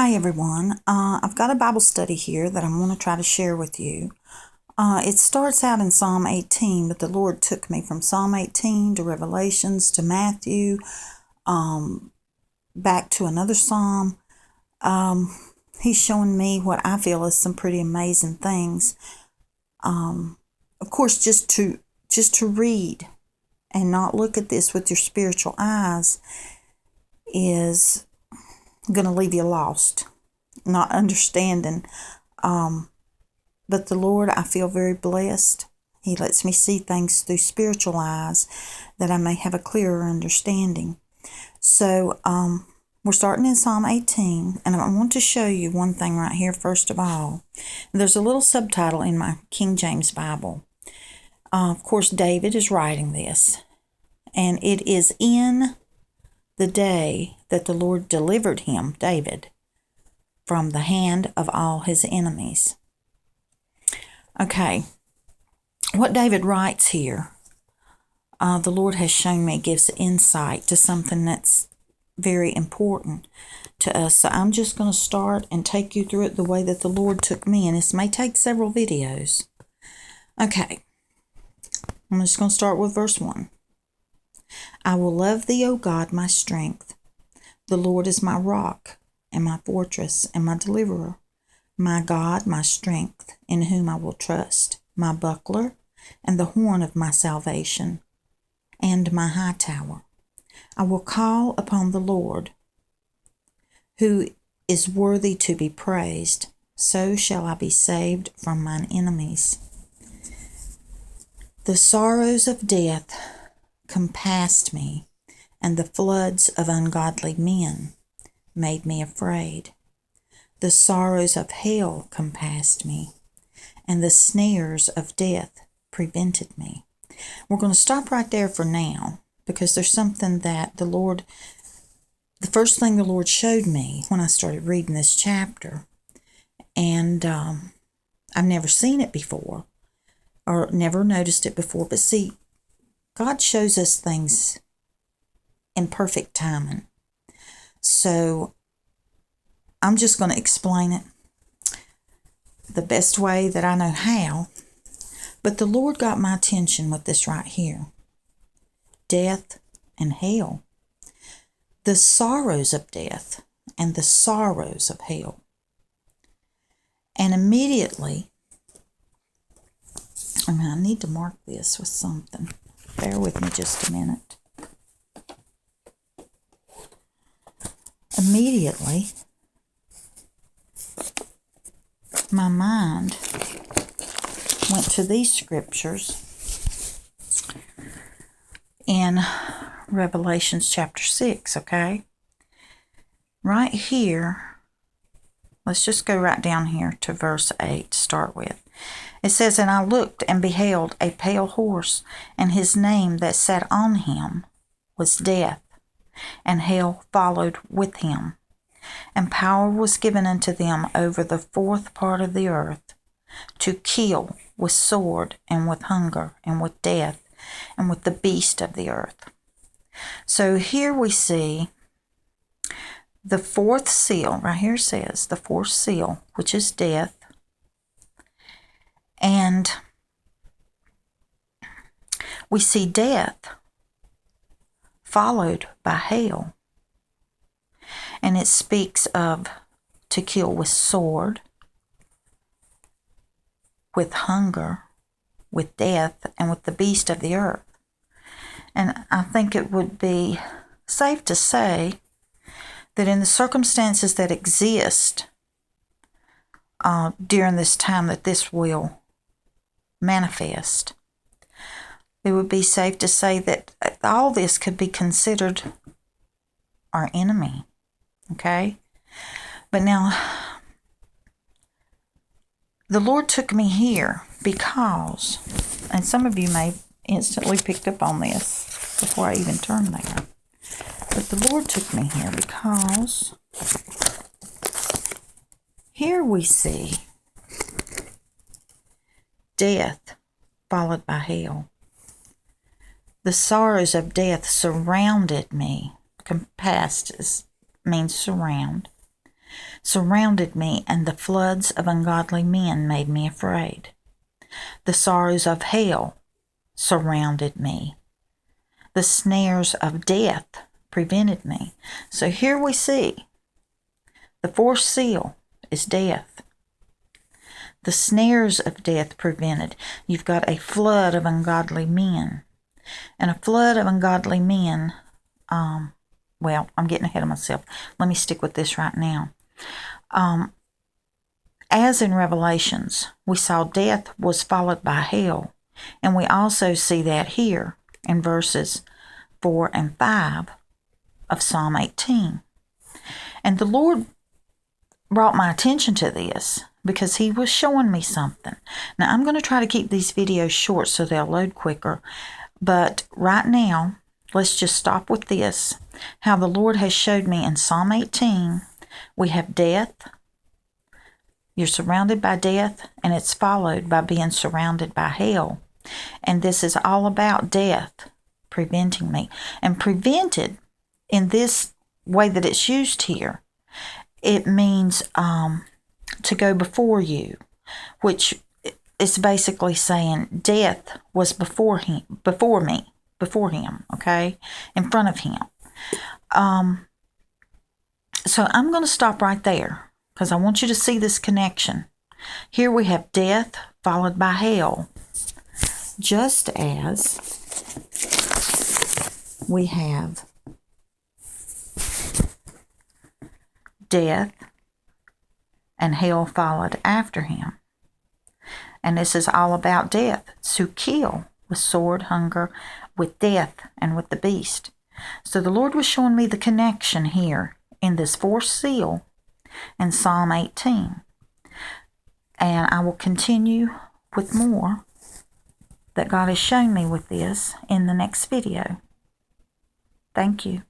Hi everyone. I've got a Bible study here that I'm going to try to share with you. It starts out in Psalm 18, but the Lord took me from Psalm 18 to Revelations to Matthew, back to another Psalm. He's showing me what I feel is some pretty amazing things. Of course, just to read and not look at this with your spiritual eyes is going to leave you lost, not understanding. But the Lord, I feel very blessed. He lets me see things through spiritual eyes that I may have a clearer understanding. So we're starting in Psalm 18, and I want to show you one thing right here first of all. There's a little subtitle in my King James Bible. Of course, David is writing this, and it is in the day that the Lord delivered him, David, from the hand of all his enemies. Okay, what David writes here, the Lord has shown me, gives insight to something that's very important to us. So I'm just going to start and take you through it the way that the Lord took me, and this may take several videos. Okay, I'm just going to start with verse 1. I will love thee, O God, my strength. The Lord is my rock and my fortress and my deliverer, my God, my strength, in whom I will trust, my buckler and the horn of my salvation, and my high tower. I will call upon the Lord, who is worthy to be praised. So shall I be saved from mine enemies. The sorrows of death compassed me, and the floods of ungodly men made me afraid. The sorrows of hell compassed me, and the snares of death prevented me. We're going to stop right there for now, because there's something that the first thing the Lord showed me when I started reading this chapter, and I've never seen it before, or never noticed it before, but see, God shows us things in perfect timing. So I'm just going to explain it the best way that I know how. But the Lord got my attention with this right here. Death and hell. The sorrows of death and the sorrows of hell. And immediately, I need to mark this with something. Bear with me just a minute. Immediately, my mind went to these scriptures in Revelations chapter 6, okay? Right here, let's just go right down here to verse 8 to start with. It says, And I looked and beheld a pale horse, and his name that sat on him was Death, and hell followed with him. And power was given unto them over the fourth part of the earth, to kill with sword, and with hunger, and with death, and with the beast of the earth. So here we see the fourth seal, right here says the fourth seal, which is death. And we see death followed by hell. And it speaks of to kill with sword, with hunger, with death, and with the beast of the earth. And I think it would be safe to say that in the circumstances that exist during this time that this will manifest, it would be safe to say that all this could be considered our enemy. Okay? But now, the Lord took me here because, and some of you may instantly picked up on this before I even turned there, but the Lord took me here because here we see death followed by hell. The sorrows of death surrounded me. Compassed means surround. surrounded me, and the floods of ungodly men made me afraid. The sorrows of hell surrounded me. The snares of death prevented me. So here we see the fourth seal is death. The snares of death prevented. You've got a flood of ungodly men. And a flood of ungodly men, well, I'm getting ahead of myself. Let me stick with this right now. As in Revelations, we saw death was followed by hell. And we also see that here in verses 4 and 5 of Psalm 18. And the Lord brought my attention to this because he was showing me something. Now, I'm going to try to keep these videos short so they'll load quicker. But right now, let's just stop with this. How the Lord has showed me in Psalm 18, we have death. You're surrounded by death, and it's followed by being surrounded by hell. And this is all about death preventing me. And prevented, in this way that it's used here, it means to go before you, which is basically saying death was before him, okay, in front of him. So I'm going to stop right there because I want you to see this connection. Here we have death followed by hell, just as we have death and hell followed after him. And this is all about death. To kill with sword, hunger, with death, and with the beast. So the Lord was showing me the connection here in this fourth seal in Psalm 18. And I will continue with more that God has shown me with this in the next video. Thank you.